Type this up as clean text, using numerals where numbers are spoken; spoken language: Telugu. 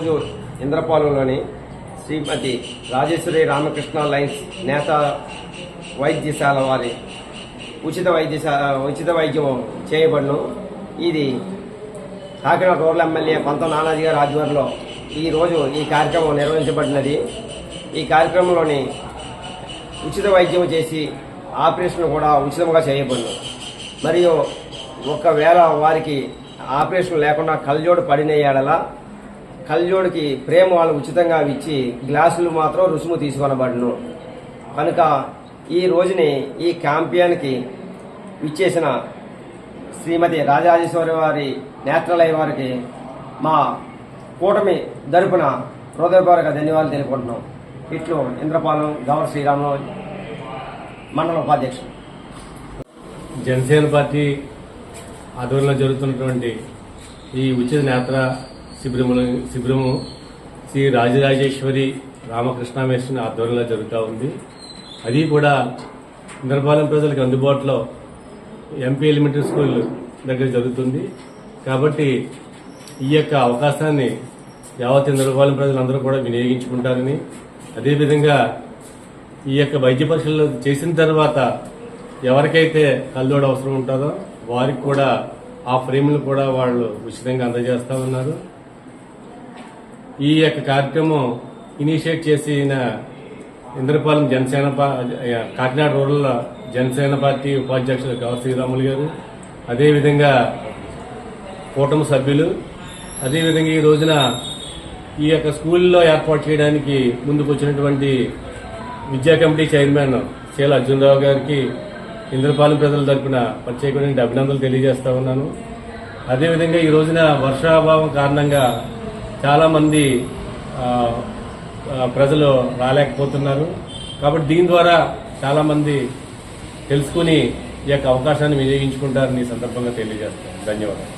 ఈరోజు ఇంద్రపాలెంలోని శ్రీమతి రాజేశ్వరి రామకృష్ణ లైన్స్ నేత వైద్యశాల వారి ఉచిత వైద్యం చేయబడును. ఇది కాకినాడ రూరల్ ఎమ్మెల్యే పంతం నానాజీ గారి ఆధ్వర్యంలో ఈరోజు ఈ కార్యక్రమం నిర్వహించబడినది. ఈ కార్యక్రమంలోని ఉచిత వైద్యం చేసి ఆపరేషన్ కూడా ఉచితంగా చేయబడును. మరియు ఒకవేళ వారికి ఆపరేషన్ లేకుండా కళ్ళజోడు పడిన ఏడల కళ్ళజోడికి ఫ్రేమ్ వాళ్ళు ఉచితంగా ఇచ్చి గ్లాసులు మాత్రం రుసుము తీసుకొనబడును. కనుక ఈ రోజుని ఈ క్యాంపియన్కి ఇచ్చేసిన శ్రీమతి రాజరాజేశ్వరి వారి నేత్రాలయ వారికి మా కూటమి తరపున హృదయపూర్వక ధన్యవాదాలు తెలుపుకుంటున్నాం. ఇట్లు ఇంద్రపాలెం గౌర శ్రీరాములు మండల ఉపాధ్యక్షుడు. జనసేన పార్టీ ఆధ్వర్యంలో జరుగుతున్నటువంటి ఈ ఉచిత నేత్ర శిబిరము శ్రీ రాజరాజేశ్వరి రామకృష్ణ మిషన్ ఆధ్వర్యంలో జరుగుతూ ఉంది. అది కూడా ఇంద్రపాలెం ప్రజలకు అందుబాటులో ఎంపీ ఎలిమెంటరీ స్కూల్ దగ్గర జరుగుతుంది. కాబట్టి ఈ యొక్క అవకాశాన్ని యావత్ ఇంద్రపాలెం ప్రజలందరూ కూడా వినియోగించుకుంటారని, అదేవిధంగా ఈ యొక్క వైద్య పరీక్షలు చేసిన తర్వాత ఎవరికైతే కళ్ళజోడు అవసరం ఉంటుందో వారికి కూడా ఆ ఫ్రేమ్లు కూడా వాళ్ళు ఉచితంగా అందజేస్తా ఉన్నారు. ఈ యొక్క కార్యక్రమం ఇనిషియేట్ చేసిన ఇంద్రపాలెం జనసేన కాకినాడ రూరల్ జనసేన పార్టీ ఉపాధ్యక్షులు గౌర శ్రీరాములు గారు, అదేవిధంగా కూటమి సభ్యులు, అదేవిధంగా ఈ రోజున ఈ యొక్క స్కూల్లో ఏర్పాటు చేయడానికి ముందుకు వచ్చినటువంటి విద్యా కమిటీ చైర్మన్ శీల అర్జునరావు గారికి ఇంద్రపాలెం ప్రజల తరపున ప్రత్యేకమైన అభినందనలు తెలియజేస్తా ఉన్నాను. అదేవిధంగా ఈ రోజున వర్షాభావం కారణంగా చాలామంది ప్రజలు రాలేకపోతున్నారు. కాబట్టి దీని ద్వారా చాలామంది తెలుసుకుని ఈ యొక్క అవకాశాన్ని వినియోగించుకుంటారని ఈ సందర్భంగా తెలియజేస్తాను. ధన్యవాదాలు.